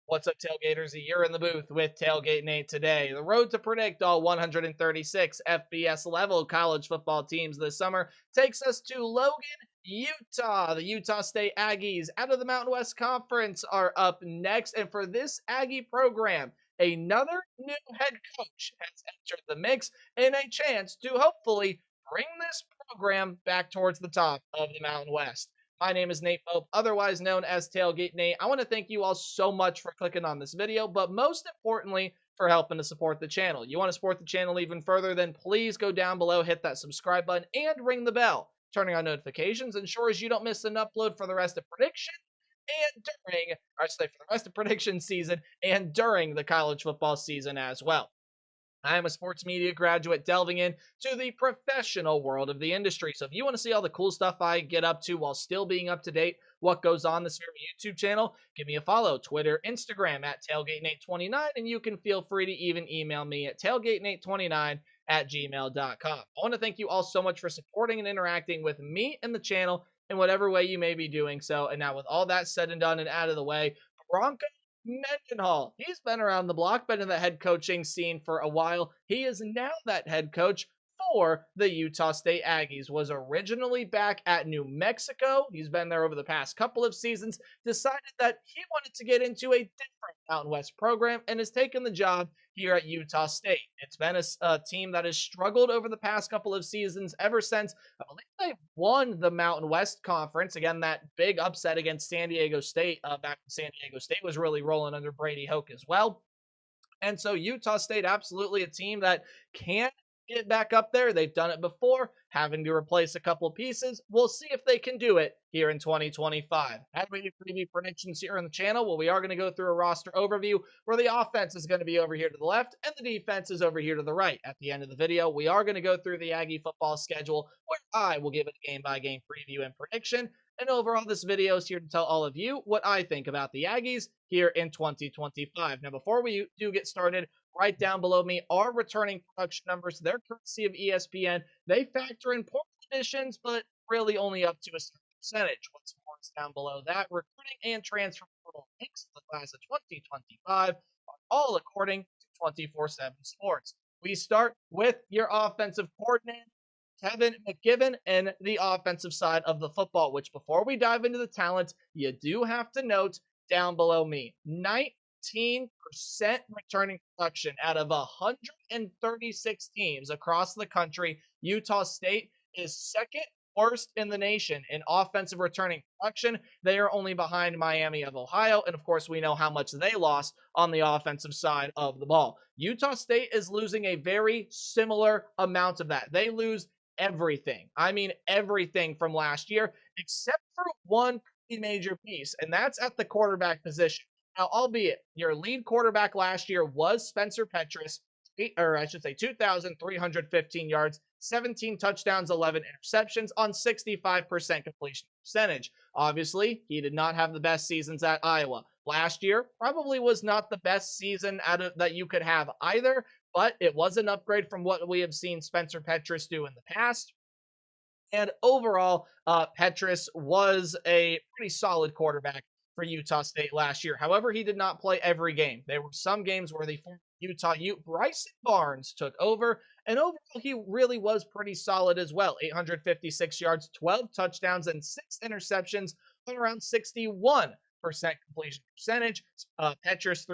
What's up, Tailgaters? You're in the booth with Tailgate Nate today. The road to predict all 136 FBS level college football teams this summer takes us to Logan, Utah. The Utah State Aggies out of the Mountain West Conference are up next. And for this Aggie program, another new head coach has entered the mix and a chance to hopefully bring this program back towards the top of the Mountain West. My name is Nate Pope, otherwise known as Tailgate Nate. I want to thank you all so much for clicking on this video, but most importantly, for helping to support the channel. You want to support the channel even further, then please go down below, hit that subscribe button, and ring the bell. Turning on notifications ensures you don't miss an upload for the rest of prediction and during, or I say for the rest of prediction season and during the college football season as well. I am a sports media graduate delving into the professional world of the industry. So if you want to see all the cool stuff I get up to while still being up to date, what goes on this very YouTube channel, give me a follow. Twitter, Instagram at TailgateNate29, and you can feel free to even email me at tailgatenate29@gmail.com. I want to thank you all so much for supporting and interacting with me and the channel in whatever way you may be doing so. And now with all that said and done and out of the way, Bronco Mendenhall. He's been around the block, been in the head coaching scene for a while. He is now that head coach for the Utah State Aggies. Was originally back at New Mexico. He's been there over the past couple of seasons. Decided that he wanted to get into a different Mountain West program and has taken the job here at Utah State. It's been a team that has struggled over the past couple of seasons ever since I believe they won the Mountain West Conference. Again, that big upset against San Diego State back when San Diego State was really rolling under Brady Hoke as well. And so Utah State, absolutely a team that can get back up there. They've done it before, having to replace a couple pieces. We'll see if they can do it here in 2025. As we do preview predictions here on the channel, well, we are going to go through a roster overview where the offense is going to be over here to the left and the defense is over here to the right. At the end of the video, we are going to go through the Aggie football schedule where I will give it a game-by-game preview and prediction. And overall, this video is here to tell all of you what I think about the Aggies here in 2025. Now, before we do get started, right down below me are returning production numbers. They're courtesy of ESPN. They factor in portal additions, but really only up to a certain percentage. What's more is down below that. Recruiting and transfer portal links for the class of 2025 are all according to 24/7 Sports. We start with your offensive coordinator, Kevin McGibbon, and the offensive side of the football, which before we dive into the talent, you do have to note down below me, 19% returning production out of 136 teams across the country. Utah State is second worst in the nation in offensive returning production. They are only behind Miami of Ohio, and of course, we know how much they lost on the offensive side of the ball. Utah State is losing a very similar amount of that. They lose everything. I mean, everything from last year, except for one pretty major piece, and that's at the quarterback position. Now, albeit your lead quarterback last year was Spencer Petras, or I should say 2,315 yards, 17 touchdowns, 11 interceptions on 65% completion percentage. Obviously, he did not have the best seasons at Iowa. Last year probably was not the best season that you could have either, but it was an upgrade from what we have seen Spencer Petras do in the past. And overall, Petras was a pretty solid quarterback for Utah State last year. However, he did not play every game. There were some games where the Utah Ute, Bryson Barnes, took over, and overall, he really was pretty solid as well. 856 yards, 12 touchdowns, and 6 interceptions on around 61% completion percentage. Petras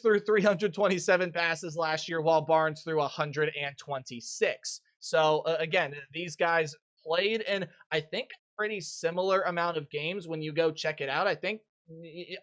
threw 327 passes last year, while Barnes threw 126. So again, these guys played in, I think, a pretty similar amount of games when you go check it out. I think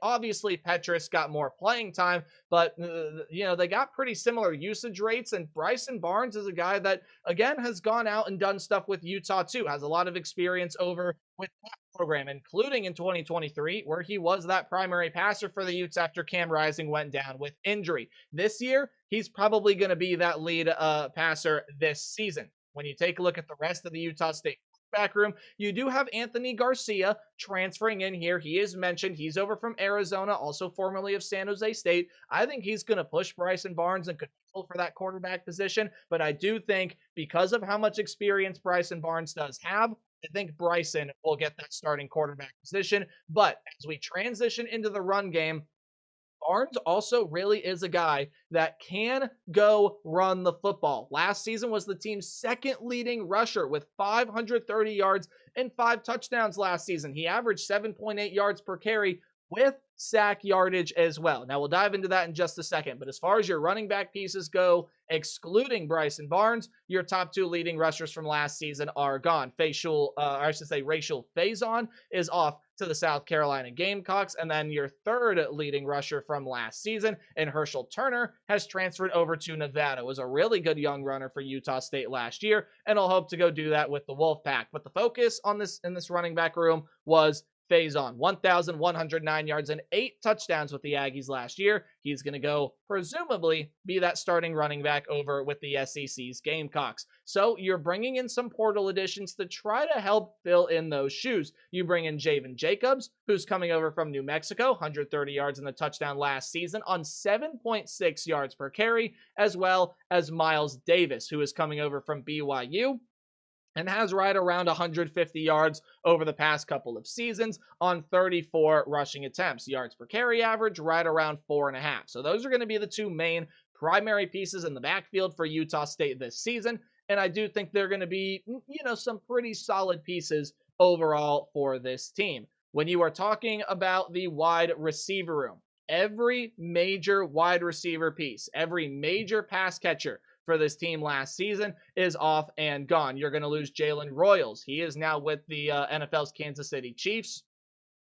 obviously Petras got more playing time, but they got pretty similar usage rates. And Bryson Barnes is a guy that again has gone out and done stuff with Utah too, has a lot of experience over with that program, including in 2023, where he was that primary passer for the Utes after Cam Rising went down with injury. This year, he's probably going to be that lead passer this season. When you take a look at the rest of the Utah State back room, you do have Anthony Garcia transferring in here. He is mentioned. He's over from Arizona, also formerly of San Jose State. I think he's going to push Bryson Barnes and control for that quarterback position, but I do think because of how much experience Bryson Barnes does have, I think Bryson will get that starting quarterback position. But as we transition into the run game, Barnes also really is a guy that can go run the football. Last season was the team's second leading rusher with 530 yards and 5 touchdowns last season. He averaged 7.8 yards per carry with sack yardage as well. Now we'll dive into that in just a second, but as far as your running back pieces go, excluding Bryson Barnes, your top 2 leading rushers from last season are gone. Rachel Faison is off to the South Carolina Gamecocks, and then your 3rd leading rusher from last season, and Herschel Turner, has transferred over to Nevada. Was a really good young runner for Utah State last year, and will hope to go do that with the Wolfpack. But the focus on this in this running back room was Faison, 1,109 yards and 8 touchdowns with the Aggies last year. He's going to go, presumably, be that starting running back over with the SEC's Gamecocks. So you're bringing in some portal additions to try to help fill in those shoes. You bring in Javen Jacobs, who's coming over from New Mexico, 130 yards and a touchdown last season on 7.6 yards per carry, as well as Miles Davis, who is coming over from BYU and has right around 150 yards over the past couple of seasons on 34 rushing attempts. Yards per carry average right around 4.5. So those are going to be the 2 main primary pieces in the backfield for Utah State this season. And I do think they're going to be, some pretty solid pieces overall for this team. When you are talking about the wide receiver room, every major wide receiver piece, every major pass catcher for this team last season is off and gone. You're going to lose Jalen Royals. He is now with the NFL's Kansas City Chiefs.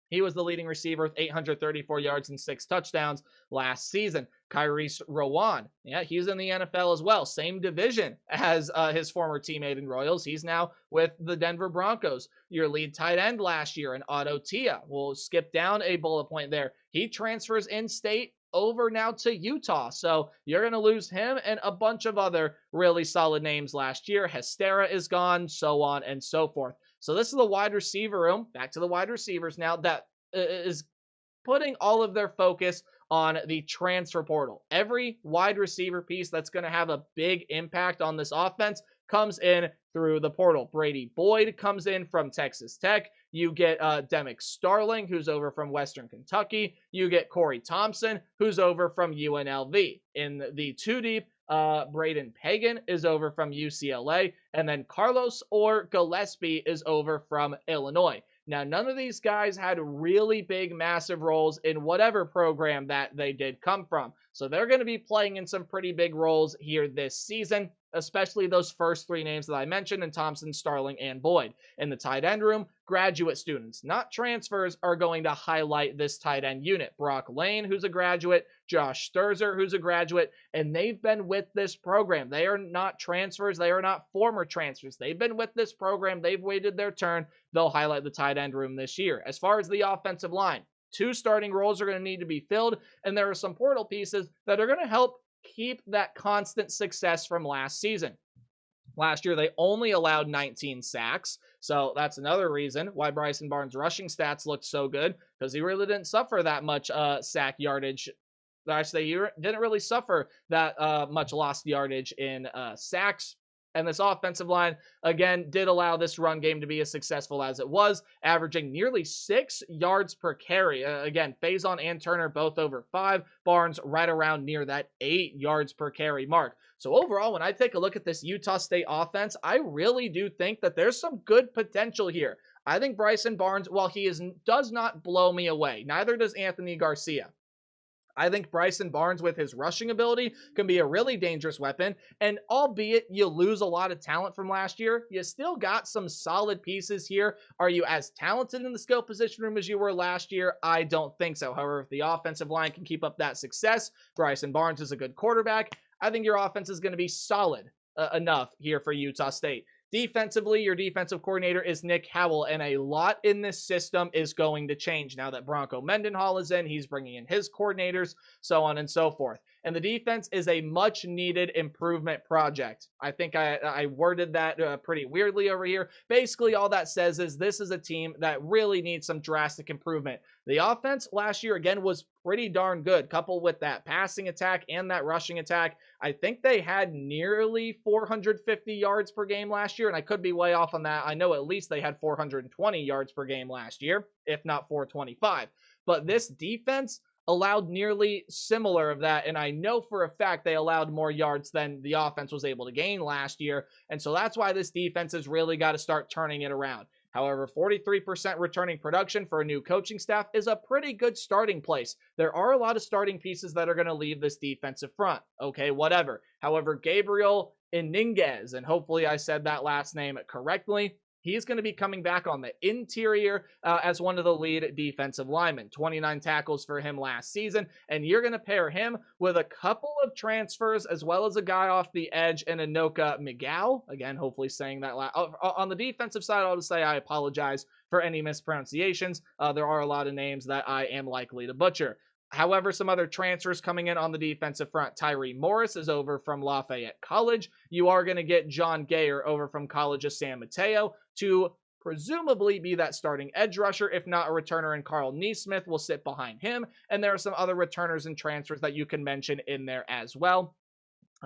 He was the leading receiver with 834 yards and 6 touchdowns last season. Kyrese Rowan, he's in the NFL as well. Same division as his former teammate in Royals. He's now with the Denver Broncos. Your lead tight end last year, and Otto Tia. We'll skip down a bullet point there. He transfers in-state over now to Utah. So you're going to lose him and a bunch of other really solid names last year. Hestera is gone, so on and so forth. So this is the wide receiver room. Back to the wide receivers now, that is putting all of their focus on the transfer portal. Every wide receiver piece that's going to have a big impact on this offense comes in through the portal. Brady Boyd comes in from Texas Tech. You get Demick Starling, who's over from Western Kentucky. You get Corey Thompson, who's over from UNLV. In the 2 deep, Braden Pagan is over from UCLA. And then Carlos or Gillespie is over from Illinois. Now, none of these guys had really big, massive roles in whatever program that they did come from. So they're going to be playing in some pretty big roles here this season, especially those first 3 names that I mentioned, and Thompson, Starling, and Boyd. In the tight end room, graduate students, not transfers, are going to highlight this tight end unit. Brock Lane, who's a graduate, Josh Sturzer, who's a graduate, and they've been with this program. They are not transfers. They are not former transfers. They've been with this program. They've waited their turn. They'll highlight the tight end room this year. As far as the offensive line, 2 starting roles are going to need to be filled, and there are some portal pieces that are going to help keep that constant success from last season. Last year, they only allowed 19 sacks, so that's another reason why Bryson Barnes' rushing stats looked so good, because he really didn't suffer that much sack yardage. Actually, he didn't really suffer that much lost yardage in sacks. And this offensive line, again, did allow this run game to be as successful as it was, averaging nearly 6 yards per carry. Again, Faison and Turner both over 5. Barnes right around near that 8 yards per carry mark. So overall, when I take a look at this Utah State offense, I really do think that there's some good potential here. I think Bryson Barnes, while he does not blow me away, neither does Anthony Garcia. I think Bryson Barnes, with his rushing ability, can be a really dangerous weapon. And albeit you lose a lot of talent from last year, you still got some solid pieces here. Are you as talented in the skill position room as you were last year? I don't think so. However, if the offensive line can keep up that success, Bryson Barnes is a good quarterback, I think your offense is going to be solid enough here for Utah State. Defensively, your defensive coordinator is Nick Howell, and a lot in this system is going to change now that Bronco Mendenhall is in. He's bringing in his coordinators, so on and so forth. And the defense is a much needed improvement project. I think I worded that pretty weirdly over here. Basically, all that says is this is a team that really needs some drastic improvement. The offense last year, again, was pretty darn good, coupled with that passing attack and that rushing attack. I think they had nearly 450 yards per game last year, and I could be way off on that. I know at least they had 420 yards per game last year, if not 425. But this defense allowed nearly similar of that, and I know for a fact they allowed more yards than the offense was able to gain last year, and so that's why this defense has really got to start turning it around. However, 43% returning production for a new coaching staff is a pretty good starting place. There are a lot of starting pieces that are going to leave this defensive front. Okay, whatever. However, Gabriel Iniguez, and hopefully I said that last name correctly, he's going to be coming back on the interior as one of the lead defensive linemen. 29 tackles for him last season, and you're going to pair him with a couple of transfers as well as a guy off the edge in Anoka Miguel. Again, hopefully saying that on the defensive side, I'll just say I apologize for any mispronunciations. There are a lot of names that I am likely to butcher. However, some other transfers coming in on the defensive front. Tyree Morris is over from Lafayette College. You are going to get John Gayer over from College of San Mateo to presumably be that starting edge rusher, if not a returner, and Carl Neesmith will sit behind him. And there are some other returners and transfers that you can mention in there as well.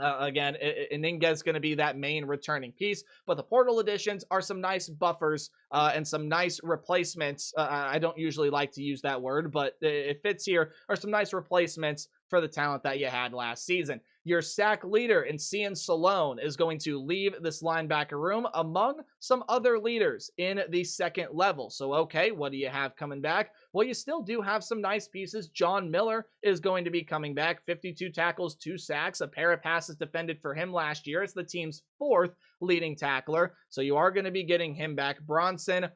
Again, Iniguez is going to be that main returning piece, but the portal additions are some nice buffers and some nice replacements. I don't usually like to use that word, but it fits here. Are some nice replacements for the talent that you had last season. Your sack leader in Cian Salone is going to leave this linebacker room among some other leaders in the second level. So, okay, what do you have coming back? Well, you still do have some nice pieces. John Miller is going to be coming back. 52 tackles, 2 sacks, a pair of passes defended for him last year. It's the team's 4th leading tackler. So you are going to be getting him back. Bronson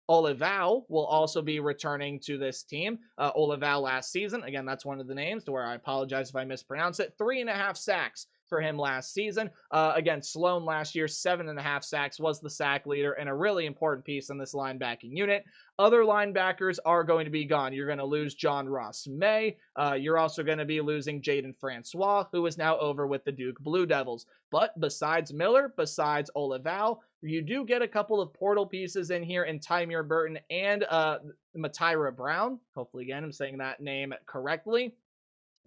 Olivao will also be returning to this team. Olivao last season, again, that's one of the names to where I apologize if I mispronounce it. 3.5 sacks for him last season. Again, Sloan last year, 7.5 sacks, was the sack leader and a really important piece in this linebacking unit. Other linebackers are going to be gone. You're going to lose John Ross May. You're also going to be losing Jaden Francois, who is now over with the Duke Blue Devils. But besides Miller, besides Olivao, you do get a couple of portal pieces in here in Tymir Burton and Matira Brown. Hopefully, again, I'm saying that name correctly.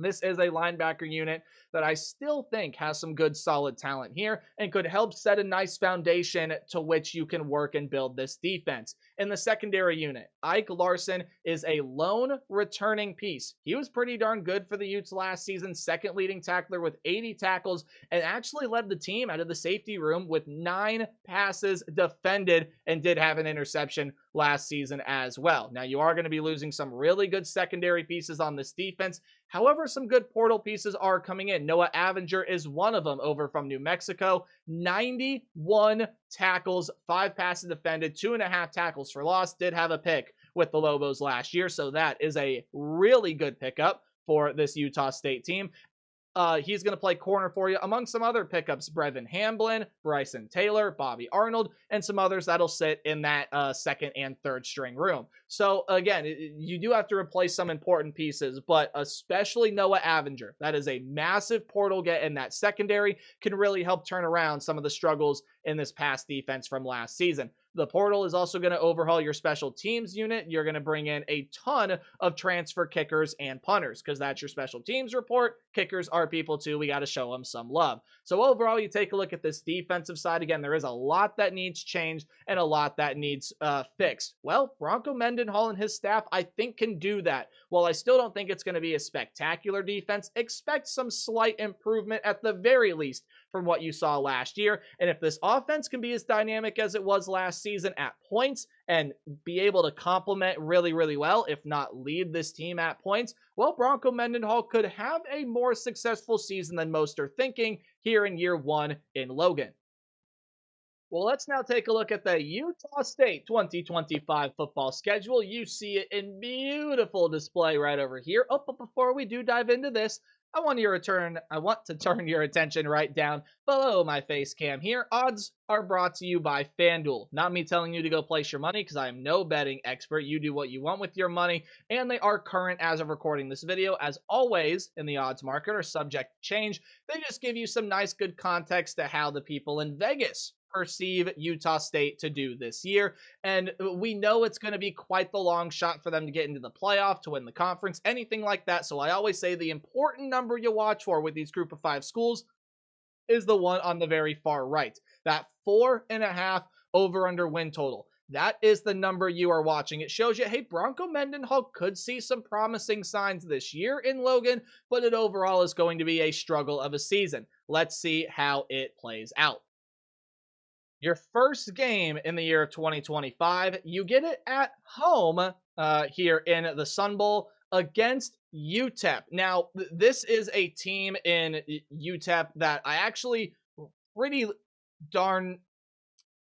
This is a linebacker unit that I still think has some good solid talent here and could help set a nice foundation to which you can work and build this defense. In the secondary unit, Ike Larson is a lone returning piece. He was pretty darn good for the Utes last season, second leading tackler with 80 tackles, and actually led the team out of the safety room with 9 passes defended and did have an interception last season as well. Now, you are going to be losing some really good secondary pieces on this defense. However, some good portal pieces are coming in. Noah Avenger is one of them over from New Mexico. 91 tackles, 5 passes defended, 2.5 tackles for loss. Did have a pick with the Lobos last year, so that is a really good pickup for this Utah State team. He's going to play corner for you, among some other pickups. Brevin Hamblin, Bryson Taylor, Bobby Arnold, and some others that'll sit in that second and third string room. So, again, you do have to replace some important pieces, but especially Noah Avenger. That is a massive portal get in that secondary, can really help turn around some of the struggles in this past defense from last season. The portal is also going to overhaul your special teams unit. You're going to bring in a ton of transfer kickers and punters because that's your special teams report. Kickers are people too. We got to show them some love. So overall, you take a look at this defensive side. Again, there is a lot that needs changed and a lot that needs fixed. Well, Bronco Mendenhall and his staff, I think, can do that. While I still don't think it's going to be a spectacular defense, expect some slight improvement at the very least from what you saw last year. And if this offense can be as dynamic as it was last season at points and be able to complement really, really well, if not lead this team at points, well, Bronco Mendenhall could have a more successful season than most are thinking here in year 1 in Logan. Well, let's now take a look at the Utah State 2025 football schedule. You see it in beautiful display right over here. Oh, but before we do dive into this, I want to turn your attention right down below my face cam here. Odds are brought to you by FanDuel. Not me telling you to go place your money because I am no betting expert. You do what you want with your money, and they are current as of recording this video. As always, in the odds market are subject to change. They just give you some nice, good context to how the people in Vegas perceive Utah State to do this year. And we know it's going to be quite the long shot for them to get into the playoff, to win the conference, anything like that. So I always say the important number you watch for with these group of 5 schools is the one on the very far right. That 4.5 over under win total. That is the number you are watching. It shows you, hey, Bronco Mendenhall could see some promising signs this year in Logan, but it overall is going to be a struggle of a season. Let's see how it plays out. Your first game in the year of 2025, you get it at home here in the Sun Bowl against UTEP. Now, this is a team in UTEP that I actually pretty darn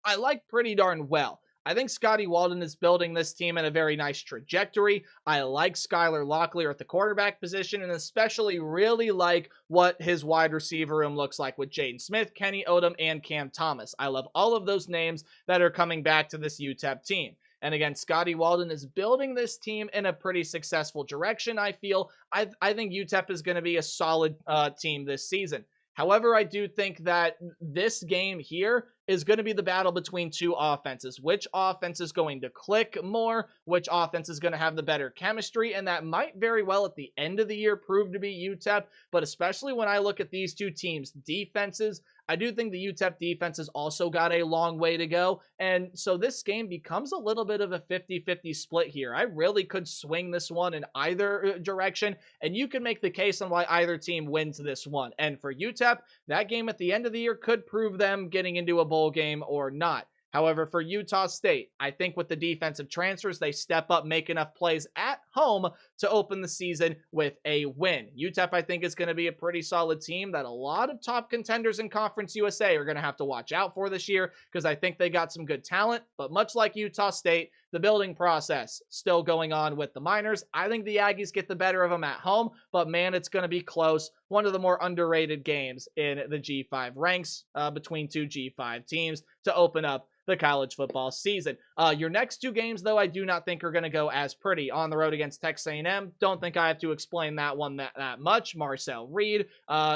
I like pretty darn well. I think Scotty Walden is building this team in a very nice trajectory. I like Skylar Locklear at the quarterback position, and especially really like what his wide receiver room looks like with Jaden Smith, Kenny Odom, and Cam Thomas. I love all of those names that are coming back to this UTEP team. And again, Scotty Walden is building this team in a pretty successful direction, I feel. I think UTEP is going to be a solid team this season. However, I do think that this game here is going to be the battle between two offenses. Which offense is going to click more? Which offense is going to have the better chemistry? And that might very well at the end of the year prove to be UTEP. But especially when I look at these two teams' defenses, I do think the UTEP defense has also got a long way to go. And so this game becomes a little bit of a 50-50 split here. I really could swing this one in either direction, and you can make the case on why either team wins this one. And for UTEP, that game at the end of the year could prove them getting into a bowl game or not. However, for Utah State, I think with the defensive transfers, they step up, make enough plays at home to open the season with a win. UTEP, I think, is going to be a pretty solid team that a lot of top contenders in Conference USA are going to have to watch out for this year because I think they got some good talent. But much like Utah State, the building process still going on with the Miners. I think the Aggies get the better of them at home, but man, it's going to be close. One of the more underrated games in the G5 ranks between two G5 teams to open up the college football season. Your next two games, though, I do not think are going to go as pretty. On the road against Texas A&M, don't think I have to explain that one that much. Marcel Reed,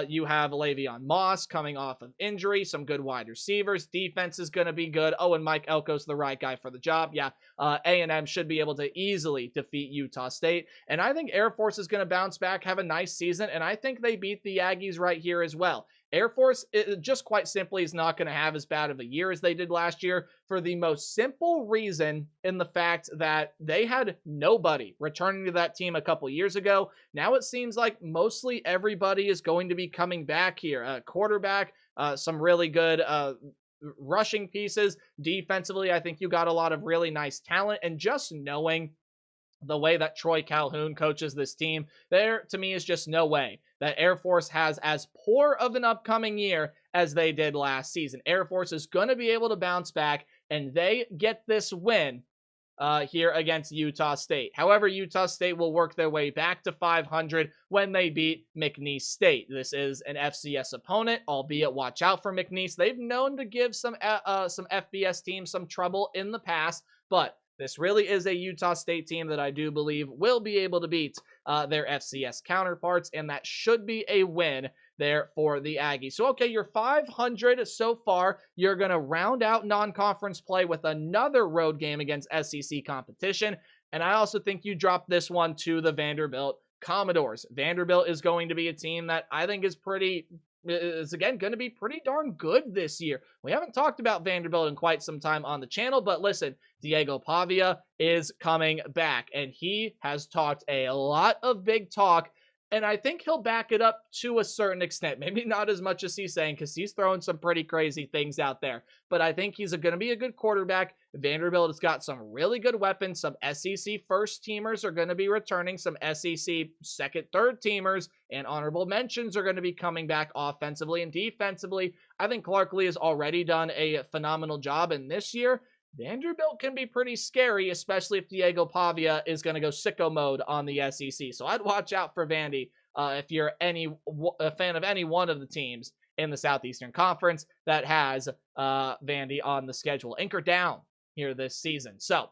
you have Le'Veon Moss coming off of injury, some good wide receivers. Defense is going to be good. Oh, and Mike Elko's the right guy for the job. Yeah, A&M should be able to easily defeat Utah State. And I think Air Force is going to bounce back, have a nice season, and I think they beat the Aggies right here as well. Air Force, just quite simply, is not going to have as bad of a year as they did last year for the most simple reason in the fact that they had nobody returning to that team a couple years ago. Now it seems like mostly everybody is going to be coming back here. Quarterback, some really good rushing pieces. Defensively, I think you got a lot of really nice talent, and just knowing the way that Troy Calhoun coaches this team, there to me is just no way that Air Force has as poor of an upcoming year as they did last season. Air Force is going to be able to bounce back, and they get this win here against Utah State. However, Utah State will work their way back to 500 when they beat McNeese State. This is an FCS opponent, albeit watch out for McNeese. They've known to give some FBS teams some trouble in the past, but this really is a Utah State team that I do believe will be able to beat their FCS counterparts, and that should be a win there for the Aggies. So, okay, you're 500 so far. You're going to round out non-conference play with another road game against SEC competition, and I also think you drop this one to the Vanderbilt Commodores. Vanderbilt is going to be a team that I think is again going to be pretty darn good this year. We haven't talked about Vanderbilt in quite some time on the channel, but listen, Diego Pavia is coming back, and he has talked a lot of big talk, and I think he'll back it up to a certain extent. Maybe not as much as he's saying, because he's throwing some pretty crazy things out there, but I think he's going to be a good quarterback. Vanderbilt has got some really good weapons. Some SEC first teamers are going to be returning. Some SEC second, third teamers and honorable mentions are going to be coming back offensively and defensively. I think Clark Lee has already done a phenomenal job, and this year, Vanderbilt can be pretty scary, especially if Diego Pavia is going to go sicko mode on the SEC. So I'd watch out for Vandy if you're a fan of any one of the teams in the Southeastern Conference that has Vandy on the schedule. Anchor down here this season. So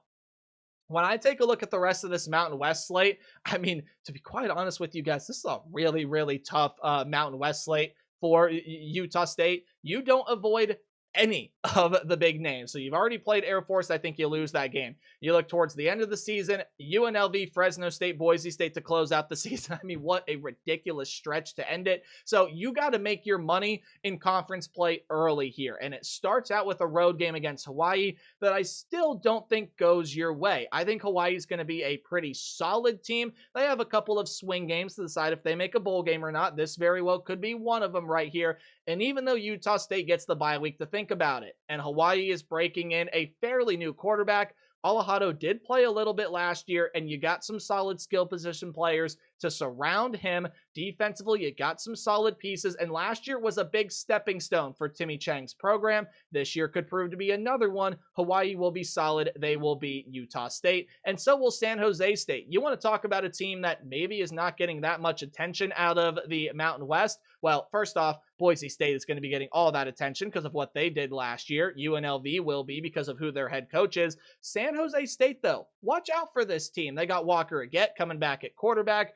when I take a look at the rest of this Mountain West slate, I mean, to be quite honest with you guys, this is a really, really tough Mountain West slate for Utah State. You don't avoid any of the big names. So you've already played Air Force. I think you lose that game. You look towards the end of the season, UNLV, Fresno State, Boise State to close out the season. I mean, what a ridiculous stretch to end it. So you got to make your money in conference play early here. And it starts out with a road game against Hawaii that I still don't think goes your way. I think Hawaii is going to be a pretty solid team. They have a couple of swing games to decide if they make a bowl game or not. This very well could be one of them right here. And even though Utah State gets the bye week to think about it, and Hawaii is breaking in a fairly new quarterback, Alejado did play a little bit last year, and you got some solid skill position players to surround him. Defensively, you got some solid pieces, and last year was a big stepping stone for Timmy Chang's program. This year could prove to be another one. Hawaii will be solid. They will be Utah State, and so will San Jose State. You want to talk about a team that maybe is not getting that much attention out of the Mountain West? Well, first off, Boise State is going to be getting all that attention because of what they did last year. UNLV will be because of who their head coach is. San Jose State, though, watch out for this team. They got Walker Agette coming back at quarterback,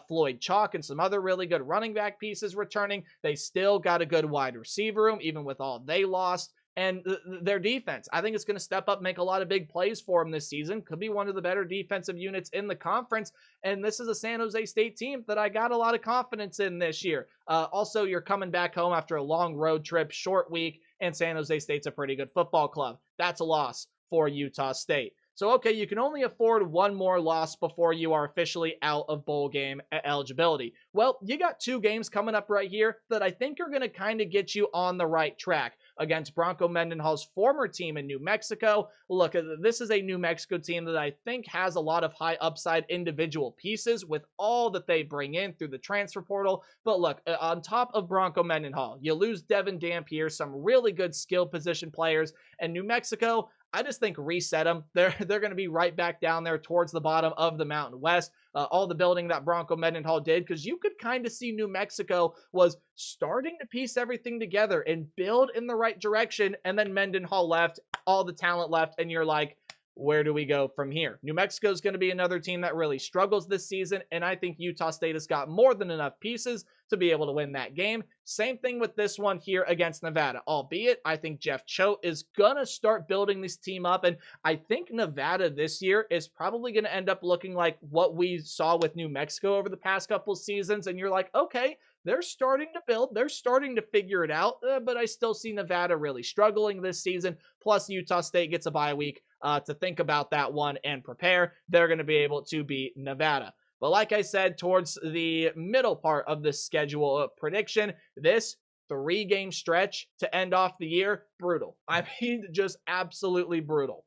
Floyd Chalk and some other really good running back pieces returning. They still got a good wide receiver room, even with all they lost. And their defense, I think it's going to step up, make a lot of big plays for them this season. Could be one of the better defensive units in the conference. And this is a San Jose State team that I got a lot of confidence in this year. Also, you're coming back home after a long road trip, short week, and San Jose State's a pretty good football club. That's a loss for Utah State. So, okay, you can only afford one more loss before you are officially out of bowl game eligibility. Well, you got two games coming up right here that I think are going to kind of get you on the right track against Bronco Mendenhall's former team in New Mexico. Look, this is a New Mexico team that I think has a lot of high upside individual pieces with all that they bring in through the transfer portal. But look, on top of Bronco Mendenhall, you lose Devin Dampier, some really good skill position players, and New Mexico, I just think reset them. They're going to be right back down there towards the bottom of the Mountain West. All the building that Bronco Mendenhall did, because you could kind of see New Mexico was starting to piece everything together and build in the right direction, and then Mendenhall left, all the talent left, and you're like, where do we go from here? New Mexico is going to be another team that really struggles this season, and I think Utah State has got more than enough pieces to be able to win that game. Same thing with this one here against Nevada, albeit I think Jeff Choate is going to start building this team up, and I think Nevada this year is probably going to end up looking like what we saw with New Mexico over the past couple seasons, and you're like, okay, they're starting to build. They're starting to figure it out, but I still see Nevada really struggling this season. Plus, Utah State gets a bye week to think about that one and prepare. They're going to be able to beat Nevada. But like I said, towards the middle part of the schedule prediction, this 3-game stretch to end off the year, brutal. I mean, just absolutely brutal.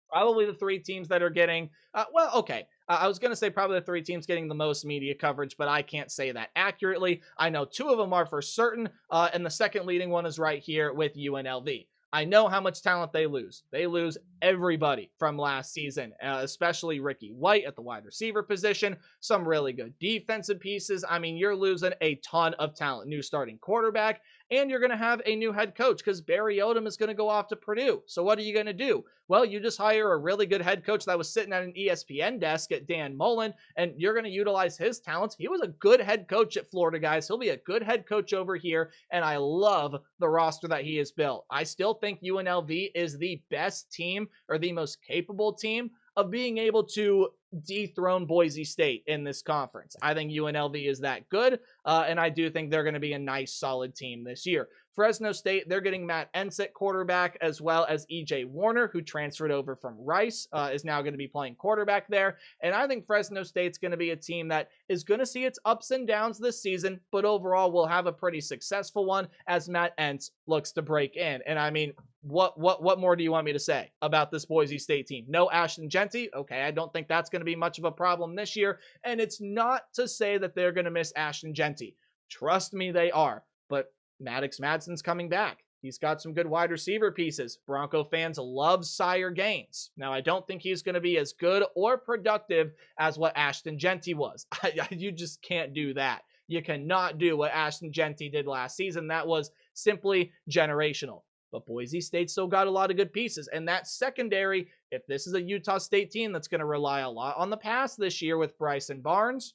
Probably the 3 teams that are getting, I was going to say probably the 3 teams getting the most media coverage, but I can't say that accurately. I know 2 of them are for certain, and the second leading one is right here with UNLV. I know how much talent they lose. They lose everybody from last season, especially Ricky White at the wide receiver position. Some really good defensive pieces. I mean, you're losing a ton of talent. New starting quarterback, and you're going to have a new head coach because Barry Odom is going to go off to Purdue. So what are you going to do? Well, you just hire a really good head coach that was sitting at an ESPN desk at Dan Mullen, and you're going to utilize his talents. He was a good head coach at Florida, guys. He'll be a good head coach over here, and I love the roster that he has built. I still think UNLV is the best team or the most capable team of being able to dethrone Boise State in this conference. I think UNLV is that good, and I do think they're going to be a nice, solid team this year. Fresno State, they're getting Matt Ensick quarterback, as well as E.J. Warner, who transferred over from Rice, is now going to be playing quarterback there. And I think Fresno State's going to be a team that is going to see its ups and downs this season, but overall will have a pretty successful one as Matt Entz looks to break in. And I mean, what more do you want me to say about this Boise State team? No Ashton Jeanty. Okay, I don't think that's going to be much of a problem this year. And it's not to say that they're going to miss Ashton Jeanty. Trust me, they are. But Maddox Madsen's coming back. He's got some good wide receiver pieces. Bronco fans love Sire Gaines. Now, I don't think he's going to be as good or productive as what Ashton Genty was. You just can't do that. You cannot do what Ashton Genty did last season. That was simply generational. But Boise State still got a lot of good pieces. And that secondary, if this is a Utah State team that's going to rely a lot on the pass this year with Bryson Barnes,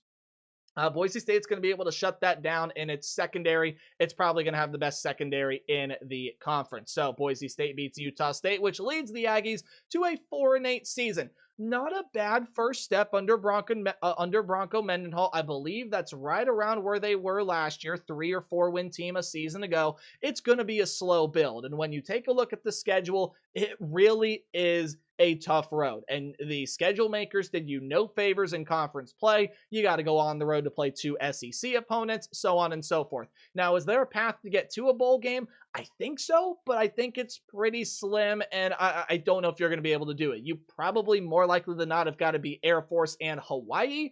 Boise State's going to be able to shut that down in its secondary. It's probably going to have the best secondary in the conference. So Boise State beats Utah State, which leads the Aggies to a 4-8 season. Not a bad first step under Bronco Mendenhall. I believe that's right around where they were last year, 3 or 4 win team a season ago. It's going to be a slow build. And when you take a look at the schedule, it really is a tough road. And the schedule makers did you no favors in conference play. You got to go on the road to play 2 SEC opponents, so on and so forth. Now, is there a path to get to a bowl game? I think so, but I think it's pretty slim, and I don't know if you're going to be able to do it. You probably more likely than not have got to be Air Force and Hawaii.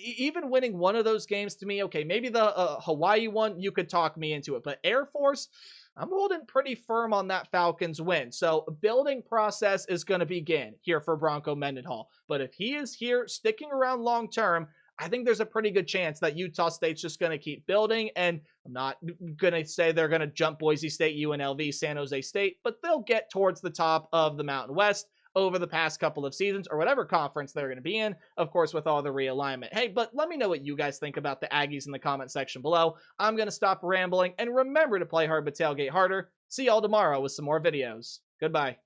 Even winning one of those games to me, okay, maybe the Hawaii one, you could talk me into it, but Air Force, I'm holding pretty firm on that Falcons win. So building process is going to begin here for Bronco Mendenhall. But if he is here sticking around long term, I think there's a pretty good chance that Utah State's just going to keep building. And I'm not going to say they're going to jump Boise State, UNLV, San Jose State, but they'll get towards the top of the Mountain West over the past couple of seasons, or whatever conference they're going to be in, of course, with all the realignment. Hey, but let me know what you guys think about the Aggies in the comment section below. I'm going to stop rambling, and remember to play hard but tailgate harder. See y'all tomorrow with some more videos. Goodbye.